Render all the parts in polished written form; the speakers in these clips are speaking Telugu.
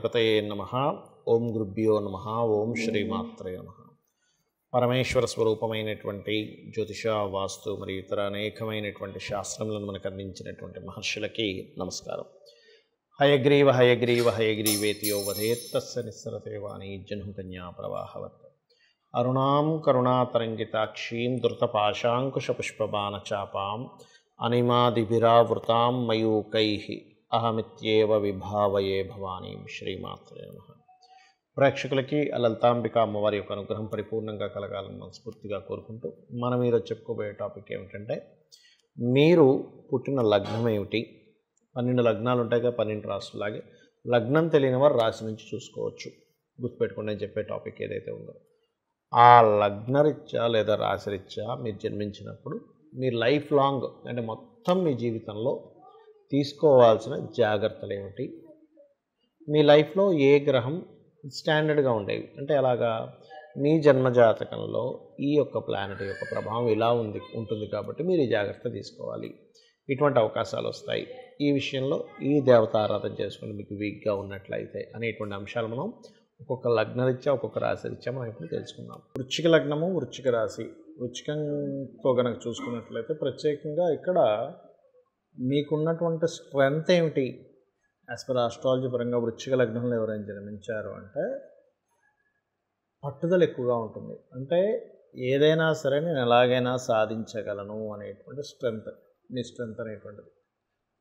గణాధిపతయే నమః. ఓం గురుభ్యో నమః. ఓం శ్రీమాత్రే నమః. పరమేశ్వర స్వరూపమైనటువంటి జ్యోతిష, వాస్తు మరియు ఇతర అనేకమైనటువంటి శాస్త్రములను మనకు అందించినటువంటి మహర్షులకి నమస్కారం. హయగ్రీవ హయగ్రీవ హయగ్రీవేతియో వదేత్తస్య నిస్సరతే వాణి జహ్నుకన్యా ప్రవాహవత్. అరుణాం కరుణాతరంగితాక్షీం ధృతపాశాంకుశపుష్పబాణచాపాం అనిమాదిభిరావృతాం మయూకైః అహమిత్యేవ విభావయే భవానీం. శ్రీమాత్రే నమః. ప్రేక్షకులకి లలితాంబిక అమ్మవారి యొక్క అనుగ్రహం పరిపూర్ణంగా కలగాలని మనస్ఫూర్తిగా కోరుకుంటూ మనం ఈరోజు చెప్పుకోబోయే టాపిక్ ఏమిటంటే, మీరు పుట్టిన లగ్నం ఏమిటి? 12 లగ్నాలు ఉంటాయిగా, 12 రాసులాగే లగ్నం తెలియని వారు రాశి నుంచి చూసుకోవచ్చు. గుర్తుపెట్టుకోండి, నేను చెప్పే టాపిక్ ఏదైతే ఉందో ఆ లగ్నరీత్యా లేదా రాశిరీత్యా మీరు జన్మించినప్పుడు మీ లైఫ్ లాంగ్ అంటే మొత్తం మీ జీవితంలో తీసుకోవాల్సిన జాగ్రత్తలు ఏమిటి, మీ లైఫ్లో ఏ గ్రహం స్టాండర్డ్గా ఉండేవి అంటే అలాగా మీ జన్మజాతకంలో ఈ యొక్క ప్లానెట్ యొక్క ప్రభావం ఇలా ఉంటుంది కాబట్టి మీరు ఈ జాగ్రత్త తీసుకోవాలి, ఇటువంటి అవకాశాలు వస్తాయి, ఈ విషయంలో ఈ దేవత ఆరాధన చేసుకుని మీకు వీక్గా ఉన్నట్లయితే అనేటువంటి అంశాలు మనం ఒక్కొక్క లగ్నరీత్యా ఒక్కొక్క రాశిరీత్యా మనం ఇప్పుడు తెలుసుకుందాం. వృశ్చిక లగ్నము, వృశ్చిక రాశి. వృశ్చికంతో కనుక చూసుకున్నట్లయితే ప్రత్యేకంగా ఇక్కడ మీకున్నటువంటి స్ట్రెంగ్త్ ఏమిటి? యాజ్ పర్ ఆస్ట్రాలజీ పరంగా వృశ్చిక లగ్నంలో ఎవరైనా జన్మించారు అంటే పట్టుదల ఎక్కువగా ఉంటుంది. అంటే ఏదైనా సరే నేను ఎలాగైనా సాధించగలను అనేటువంటి స్ట్రెంగ్త్, మీ స్ట్రెంగ్త్ అనేటువంటిది,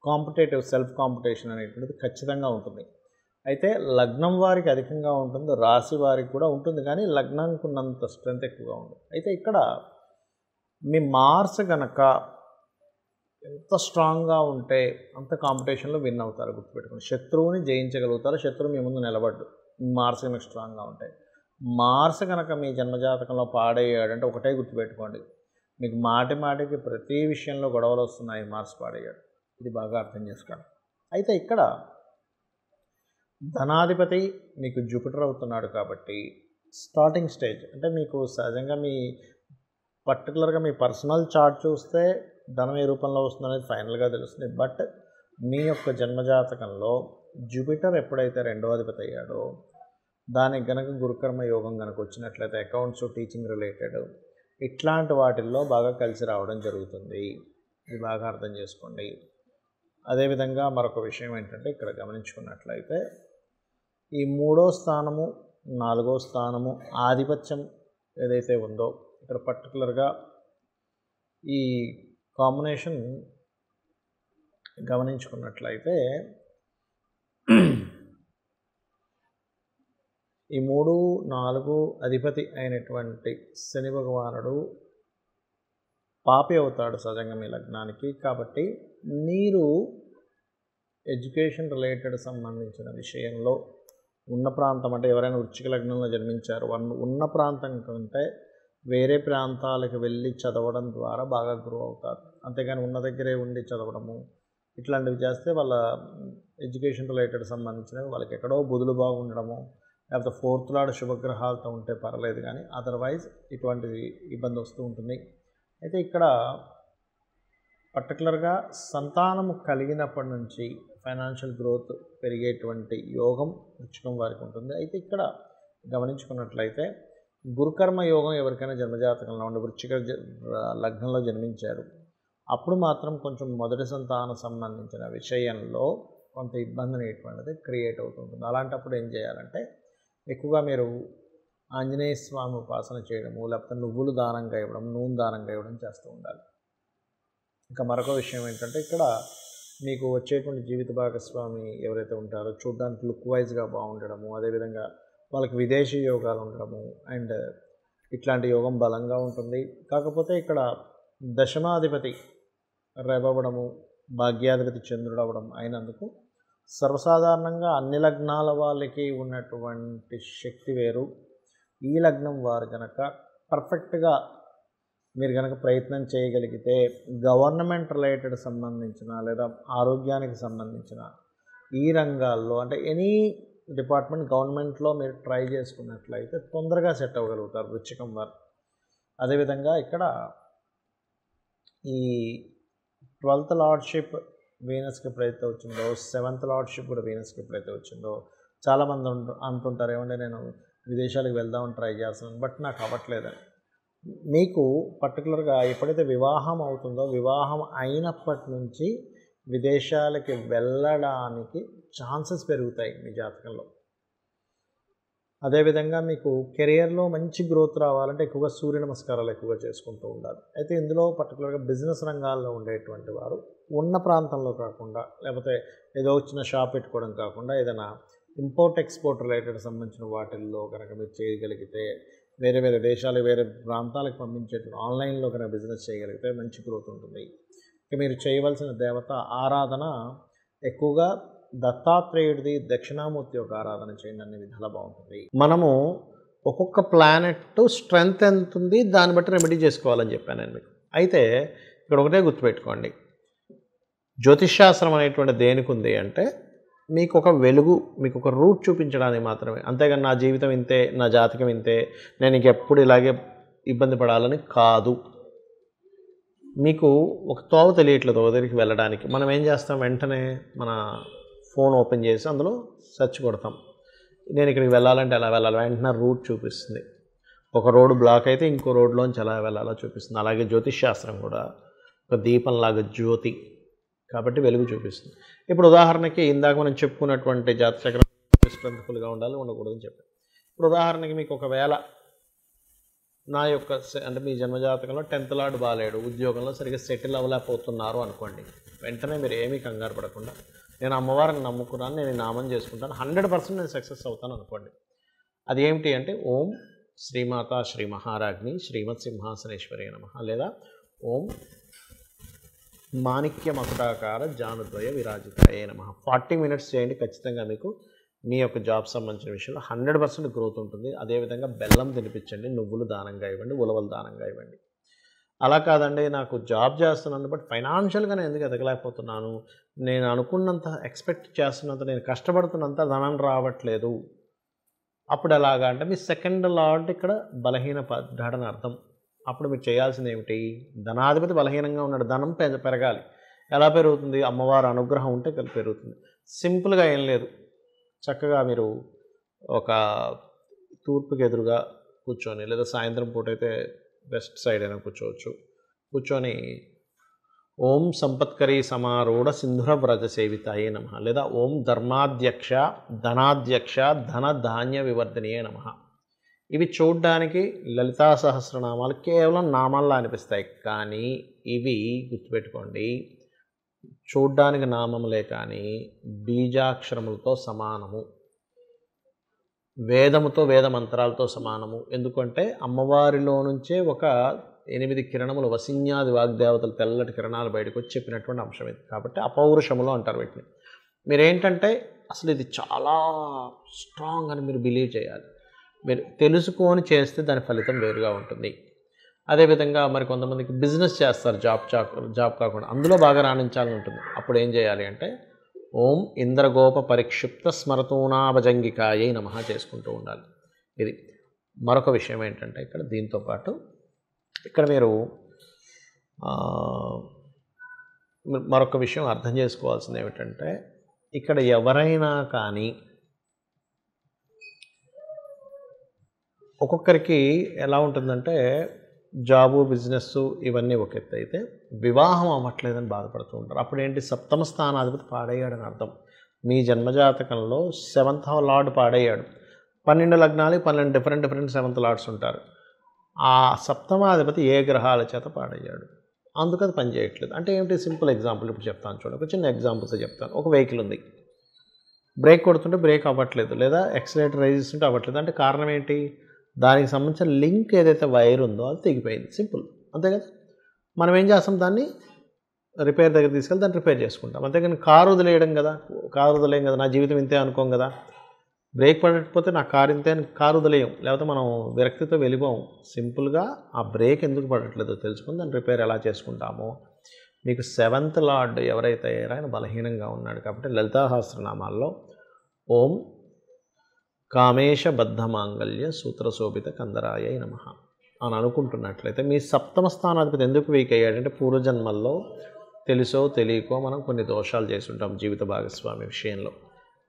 కాంపిటేటివ్ సెల్ఫ్ కాంపిటీషన్ అనేటువంటిది ఖచ్చితంగా ఉంటుంది. అయితే లగ్నం వారికి అధికంగా ఉంటుంది, రాశి వారికి కూడా ఉంటుంది, కానీ లగ్నానికి ఉన్నంత స్ట్రెంగ్త్ ఎక్కువగా ఉంటుంది. అయితే ఇక్కడ మీ మార్స్ గనక ఎంత స్ట్రాంగ్గా ఉంటే అంత కాంపిటీషన్లో విన్ అవుతారు. గుర్తుపెట్టుకోండి, శత్రువుని జయించగలుగుతారు, శత్రువు మీ ముందు నిలబడ్డు. మార్స్ కనుక స్ట్రాంగ్గా ఉంటాయి. మార్స్ కనుక మీ జన్మజాతకంలో పాడయ్యాడంటే ఒకటే గుర్తుపెట్టుకోండి, మీకు మాటి మాటికి ప్రతి విషయంలో గొడవలు వస్తున్నాయి, మార్స్ పాడయ్యాడు. ఇది బాగా అర్థం చేసుకోండి. అయితే ఇక్కడ ధనాధిపతి మీకు జూపిటర్ అవుతున్నాడు కాబట్టి స్టార్టింగ్ స్టేజ్ అంటే మీకు సహజంగా మీ పర్టికులర్గా మీ పర్సనల్ చార్ట్ చూస్తే ధనం ఏ రూపంలో వస్తుంది అనేది ఫైనల్గా తెలుస్తుంది. బట్ మీ యొక్క జన్మజాతకంలో జూపిటర్ ఎప్పుడైతే 2వ అధిపతి అయ్యాడో దానికి గనక గురుకర్మ యోగం కనుక వచ్చినట్లయితే అకౌంట్స్, టీచింగ్ రిలేటెడ్ ఇట్లాంటి వాటిల్లో బాగా కలిసి రావడం జరుగుతుంది. ఇది బాగా అర్థం చేసుకోండి. అదేవిధంగా మరొక విషయం ఏంటంటే, ఇక్కడ గమనించుకున్నట్లయితే ఈ 3వ స్థానము, 4వ స్థానము ఆధిపత్యం ఏదైతే ఉందో ఇక్కడ పర్టికులర్గా ఈ కాంబినేషన్ గమనించుకున్నట్లయితే ఈ 3, 4 అధిపతి అయినటువంటి శని భగవానుడు పాపి అవుతాడు సహజంగా మీ లగ్నానికి. కాబట్టి మీరు ఎడ్యుకేషన్ రిలేటెడ్ సంబంధించిన విషయంలో ఉన్న ప్రాంతం అంటే ఎవరైనా వృశ్చిక లగ్నంలో జన్మించారు ఉన్న ప్రాంతం కంటే వేరే ప్రాంతాలకు వెళ్ళి చదవడం ద్వారా బాగా గ్రో అవుతారు. అంతేగాని ఉన్న దగ్గరే ఉండి చదవడము ఇట్లాంటివి చేస్తే వాళ్ళ ఎడ్యుకేషన్ రిలేటెడ్ సంబంధించినవి వాళ్ళకి ఎక్కడో బుధులు బాగుండడము, లేకపోతే 4th లార్డ్ శుభగ్రహాలతో ఉంటే పర్లేదు, కానీ అదర్వైజ్ ఇటువంటి ఇబ్బంది వస్తూ ఉంటుంది. అయితే ఇక్కడ పర్టికులర్గా సంతానము కలిగినప్పటి నుంచి ఫైనాన్షియల్ గ్రోత్ పెరిగేటువంటి యోగం వృశ్చికం వారికి ఉంటుంది. అయితే ఇక్కడ గమనించుకున్నట్లయితే గురుకర్మ యోగం ఎవరికైనా జన్మజాతకంలో ఉండి వృశ్చిక లగ్నంలో జన్మించారు అప్పుడు మాత్రం కొంచెం మొదటి సంతానం సంబంధించిన విషయంలో కొంత ఇబ్బంది అనేటువంటిది క్రియేట్ అవుతుంటుంది. అలాంటప్పుడు ఏం చేయాలంటే ఎక్కువగా మీరు ఆంజనేయ స్వామి ఉపాసన చేయడము, లేకపోతే నువ్వులు దానంగా ఇవ్వడం, నూనె దానంగా ఇవ్వడం చేస్తూ ఉండాలి. ఇంకా మరొక విషయం ఏంటంటే, ఇక్కడ మీకు వచ్చేటువంటి జీవిత భాగస్వామి ఎవరైతే ఉంటారో చూడడానికి లుక్ వైజ్గా బాగుండడము, అదేవిధంగా వాళ్ళకి విదేశీ యోగాలు ఉండడము అండ్ ఇట్లాంటి యోగం బలంగా ఉంటుంది. కాకపోతే ఇక్కడ దశమాధిపతి రేవవడము, భాగ్యాధిపతి చంద్రుడు అవ్వడం అయినందుకు సర్వసాధారణంగా అన్ని లగ్నాల వాళ్ళకి ఉన్నటువంటి శక్తి వేరు. ఈ లగ్నం వారు కనుక పర్ఫెక్ట్గా మీరు కనుక ప్రయత్నం చేయగలిగితే గవర్నమెంట్ రిలేటెడ్ సంబంధించిన లేదా ఆరోగ్యానికి సంబంధించిన ఈ రంగాల్లో అంటే ఎనీ డిపార్ట్మెంట్ గవర్నమెంట్లో మీరు ట్రై చేసుకున్నట్లయితే తొందరగా సెట్ అవ్వగలుగుతారు వృశ్చికం వారు. అదేవిధంగా ఇక్కడ ఈ 12th లార్డ్షిప్ వీనస్కి ఎప్పుడైతే వచ్చిందో, 7th లార్డ్షిప్ కూడా వీనస్కి ఎప్పుడైతే వచ్చిందో, చాలామంది అంటుంటారు, ఏమంటే నేను విదేశాలకు వెళ్దామని ట్రై చేస్తున్నాను బట్ నాకు అవ్వట్లేదని. మీకు పర్టికులర్గా ఎప్పుడైతే వివాహం అవుతుందో వివాహం అయినప్పటి నుంచి విదేశాలకి వెళ్ళడానికి ఛాన్సెస్ పెరుగుతాయి మీ జాతకంలో. అదేవిధంగా మీకు కెరియర్లో మంచి గ్రోత్ రావాలంటే ఎక్కువగా సూర్య నమస్కారాలు ఎక్కువగా చేసుకుంటూ ఉండాలి. అయితే ఇందులో పర్టికులర్గా బిజినెస్ రంగాల్లో ఉండేటువంటి వారు ఉన్న ప్రాంతంలో కాకుండా, లేకపోతే ఏదో చిన్న షాప్ పెట్టుకోవడం కాకుండా ఏదైనా ఇంపోర్ట్ ఎక్స్పోర్ట్ రిలేటెడ్ సంబంధించిన వాటిల్లో కనుక మీరు చేయగలిగితే, వేరే వేరే దేశాలు వేరే ప్రాంతాలకు పంపించేటువంటి ఆన్లైన్లో కనుక బిజినెస్ చేయగలిగితే మంచి గ్రోత్ ఉంటుంది. ఇక మీరు చేయవలసిన దేవత ఆరాధన ఎక్కువగా దత్తాత్రేయుడిది, దక్షిణామూర్తి యొక్క ఆరాధన చేయండి, అన్ని విధాలా బాగుంటుంది. మనము ఒక్కొక్క ప్లానెట్ స్ట్రెంగ్త్ ఎంత ఉంది దాన్ని బట్టి రెమెడీ చేసుకోవాలని చెప్పాను నేను మీకు. అయితే ఇక్కడ ఒకటే గుర్తుపెట్టుకోండి, జ్యోతిష్శాస్త్రం అనేటువంటి దేనికి ఉంది అంటే మీకు ఒక వెలుగు, మీకు ఒక రూట్ చూపించడానికి మాత్రమే. అంతేగాని నా జీవితం ఇంతే, నా జాతకం ఇంతే, నేను ఇంకెప్పుడు ఇలాగే ఇబ్బంది పడాలని కాదు. మీకు ఒక తోవ తెలియట్లేదు ఒక దగ్గరికి వెళ్ళడానికి, మనం ఏం చేస్తాం, వెంటనే మన ఫోన్ ఓపెన్ చేసి అందులో సెర్చ్ కొడతాం, నేను ఇక్కడికి వెళ్ళాలంటే ఎలా వెళ్ళాలి, వెంటనే రూట్ చూపిస్తుంది. ఒక రోడ్డు బ్లాక్ అయితే ఇంకో రోడ్లోంచి ఎలా వెళ్ళాలో చూపిస్తుంది. అలాగే జ్యోతిష్శాస్త్రం కూడా ఒక దీపంలాగా జ్యోతి కాబట్టి వెలుగు చూపిస్తుంది. ఇప్పుడు ఉదాహరణకి ఇందాక మనం చెప్పుకున్నటువంటి జాతచక్రం స్ట్రెంత్ఫుల్గా ఉండాలి, ఉండకూడదని చెప్పాను. ఇప్పుడు ఉదాహరణకి మీకు ఒకవేళ నా యొక్క అంటే మీ జన్మజాతకంలో 10th లార్డ్ బాలేడు, ఉద్యోగంలో సరిగ్గా సెటిల్ అవ్వలేకపోతున్నారు అనుకోండి, వెంటనే మీరు ఏమీ కంగారు పడకుండా నేను అమ్మవారిని నమ్ముకున్నాను, నేను నామం చేసుకుంటాను, 100% నేను సక్సెస్ అవుతాను అనుకోండి. అది ఏమిటి అంటే ఓం శ్రీమాత శ్రీ మహారాజ్ని శ్రీమత్ సింహాసనేశ్వరి నమః, లేదా ఓం మాణిక్య మకుటాకార జానుద్వయ విరాజితాయే నమః. 40 మినిట్స్ చేయండి, ఖచ్చితంగా మీకు మీ యొక్క జాబ్ సంబంధించిన విషయంలో 100% గ్రోత్ ఉంటుంది. అదేవిధంగా బెల్లం తినిపించండి, నువ్వులు దానంగా ఇవ్వండి, ఉలవలు దానంగా ఇవ్వండి. అలా కాదండి నాకు జాబ్ చేస్తున్నాను బట్ ఫైనాన్షియల్గా నేను ఎందుకు ఎదగలేకపోతున్నాను, నేను అనుకున్నంత ఎక్స్పెక్ట్ చేస్తున్నంత, నేను కష్టపడుతున్నంత ధనం రావట్లేదు, అప్పుడు ఎలాగా అంటే మీ 2nd లార్డ్ ఇక్కడ బలహీన పడ్డాడని అర్థం. అప్పుడు మీరు చేయాల్సింది ఏమిటి, ధనాధిపతి బలహీనంగా ఉన్నాడు, ధనం పెరగాలి. ఎలా పెరుగుతుంది, అమ్మవారి అనుగ్రహం ఉంటే పెరుగుతుంది. సింపుల్గా ఏం లేదు, చక్కగా మీరు ఒక తూర్పుకి ఎదురుగా కూర్చొని, లేదా సాయంత్రం పూట అయితే వెస్ట్ సైడ్ అయినా కూర్చోవచ్చు, కూర్చొని ఓం సంపత్కరీ సమారూఢ సింధుర వ్రజ సేవితాయే నమః, లేదా ఓం ధర్మాధ్యక్ష ధనాధ్యక్ష ధన ధాన్య వివర్ధనీయే నమః. ఇవి చూడ్డానికి లలితా సహస్రనామాలు కేవలం నామాల్లో అనిపిస్తాయి, కానీ ఇవి గుర్తుపెట్టుకోండి చూడ్డానికి నామములే కానీ బీజాక్షరములతో సమానము, వేదముతో వేద మంత్రాలతో సమానము. ఎందుకంటే అమ్మవారిలో నుంచే ఒక 8 కిరణములు వసిన్యాది వాగ్దేవతలు తెల్లటి కిరణాలు బయటకు వచ్చి చెప్పినటువంటి అంశం ఇది. కాబట్టి అపౌరుషములు అంటారు వీటిని. మీరేంటంటే అసలు ఇది చాలా స్ట్రాంగ్ అని మీరు బిలీవ్ చేయాలి. మీరు తెలుసుకొని చేస్తే దాని ఫలితం వేరుగా ఉంటుంది. అదేవిధంగా మరి కొంతమందికి బిజినెస్ చేస్తారు, జాబ్ కాకుండా, అందులో బాగా రాణించాలని ఉంటుంది. అప్పుడు ఏం చేయాలి అంటే ఓం ఇంద్రగోప పరిక్షిప్త స్మరతూనాభజంగికాయే నమః చేసుకుంటూ ఉండాలి. ఇది మరొక విషయం ఏంటంటే ఇక్కడ దీంతోపాటు ఇక్కడ మీరు మరొక విషయం అర్థం చేసుకోవాల్సింది ఏమిటంటే ఇక్కడ ఎవరైనా కానీ ఒక్కొక్కరికి ఎలా ఉంటుందంటే జాబు బిజినెస్ ఇవన్నీ ఒక ఎత్తు అయితే వివాహం అవ్వట్లేదని బాధపడుతూ ఉంటారు. అప్పుడు ఏంటి, 7వ స్థానాధిపతి పాడయ్యాడని అర్థం. మీ జన్మజాతకంలో 7th లార్డ్ పాడయ్యాడు. 12 లగ్నాలు 12 డిఫరెంట్ 7th లార్డ్స్ ఉంటారు. ఆ 7వ ఏ గ్రహాల చేత పాడయ్యాడు, అందుకు అది పనిచేయట్లేదు. అంటే ఏమిటి, సింపుల్ ఎగ్జాంపుల్ ఇప్పుడు చెప్తాను చూడండి, ఒక చిన్న ఎగ్జాంపుల్స్ చెప్తాను. ఒక వెహికల్ ఉంది, బ్రేక్ కొడుతుంటే బ్రేక్ అవ్వట్లేదు, లేదా ఎక్సలేటర్ రైజ్ చేస్తుంటే అవ్వట్లేదు. అంటే కారణం ఏంటి, దానికి సంబంధించిన లింక్ ఏదైతే వైర్ ఉందో అది తెగిపోయింది, సింపుల్, అంతే కదా. మనం ఏం చేస్తాం, దాన్ని రిపేర్ దగ్గర తీసుకెళ్ళి దాన్ని రిపేర్ చేసుకుంటాం, అంతేగాని కారు వదిలేయడం కదా, కారు వదిలేయం కదా, నా జీవితం ఇంతే అనుకోం కదా. బ్రేక్ పడకపోతే నా కారు ఇంతే అని కారు వదిలేయం, లేకపోతే మనం విరక్తితో వెళ్ళిపోం. సింపుల్గా ఆ బ్రేక్ ఎందుకు పడట్లేదో తెలుసుకుని దాన్ని రిపేర్ ఎలా చేసుకుంటామో. మీకు 7th లార్డ్ ఎవరైతే ఆయన బలహీనంగా ఉన్నాడు కాబట్టి లలితా సహస్రనామాల్లో ఓం కామేశ బద్ధ మాంగళ్య సూత్రశోభిత కందరాయ నమః అని అనుకుంటున్నట్లయితే మీ 7వ స్థానాధిపతి ఎందుకు వీక్ అయ్యాడంటే పూర్వజన్మల్లో తెలుసో తెలియకో మనం కొన్ని దోషాలు చేస్తుంటాం జీవిత భాగస్వామి విషయంలో.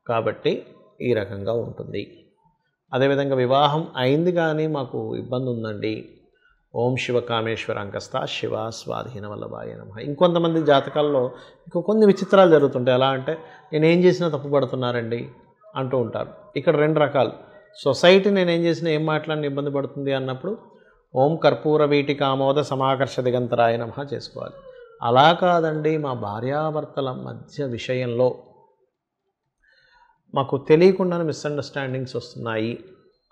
కాబట్టి ఈ రకంగా ఉంటుంది. అదేవిధంగా వివాహం అయింది కానీ మాకు ఇబ్బంది ఉందండి, ఓం శివ కామేశ్వర అంకస్త శివ స్వాధీన వల్లభాయ నమః. ఇంకొంతమంది జాతకాల్లో కొన్ని విచిత్రాలు జరుగుతుంటాయి. ఎలా అంటే నేనేం చేసినా తప్పు పడుతున్నారండి అంటూ ఉంటారు. ఇక్కడ రెండు రకాలు. సొసైటీ నేనేం చేసినా ఏం మాట్లాడిన ఇబ్బంది పడుతుంది అన్నప్పుడు ఓం కర్పూర వీటి కామోద సమాకర్ష దిగంతరాయ నమః చేసుకోవాలి. అలా కాదండి, మా భార్యాభర్తల మధ్య విషయంలో మాకు తెలియకుండానే మిస్అండర్స్టాండింగ్స్ వస్తున్నాయి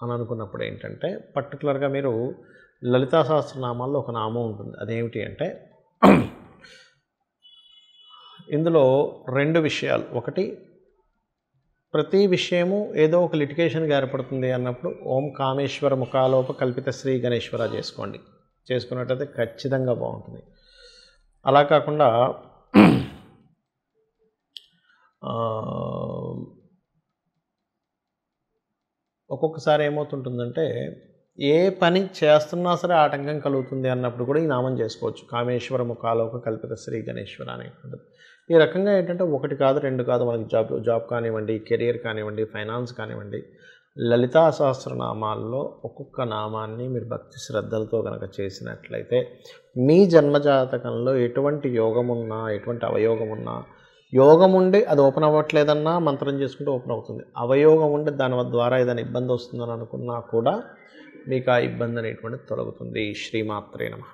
అని అనుకున్నప్పుడు ఏంటంటే పర్టికులర్గా మీరు లలితా సహస్రనామాల్లో ఒక నామం ఉంటుంది. అదేమిటి అంటే ఇందులో రెండు విషయాలు. ఒకటి, ప్రతి విషయము ఏదో ఒక లిటిగేషన్గా ఏర్పడుతుంది అన్నప్పుడు ఓం కామేశ్వర ముఖాలోప కల్పిత శ్రీ గణేశ్వర చేసుకోండి. చేసుకున్నట్టయితే ఖచ్చితంగా బాగుంటుంది. అలా కాకుండా ఒక్కొక్కసారి ఏమవుతుంటుందంటే ఏ పని చేస్తున్నా సరే ఆటంకం కలుగుతుంది అన్నప్పుడు కూడా ఈ నామం చేసుకోవచ్చు. కామేశ్వర ముఖాలోక కల్పిత శ్రీ గణేశ్వర అనేటువంటిది. ఈ రకంగా ఏంటంటే ఒకటి కాదు రెండు కాదు, మనకి జాబ్ కానివ్వండి, కెరియర్ కానివ్వండి, ఫైనాన్స్ కానివ్వండి, లలితా సహస్రనామాల్లో ఒక్కొక్క నామాన్ని మీరు భక్తి శ్రద్ధలతో కనుక చేసినట్లయితే మీ జన్మజాతకంలో ఎటువంటి యోగం ఉన్నా, ఎటువంటి అవయోగం ఉన్నా, యోగం ఉండి అది ఓపెన్ అవ్వట్లేదన్నా మంత్రం చేసుకుంటే ఓపెన్ అవుతుంది. అవయోగం ఉండి దాని ద్వారా ఏదైనా ఇబ్బంది వస్తుందని అనుకున్నా కూడా మీకు ఆ ఇబ్బంది అనేటువంటిది తొలగుతుంది. శ్రీమాత్రే నమః.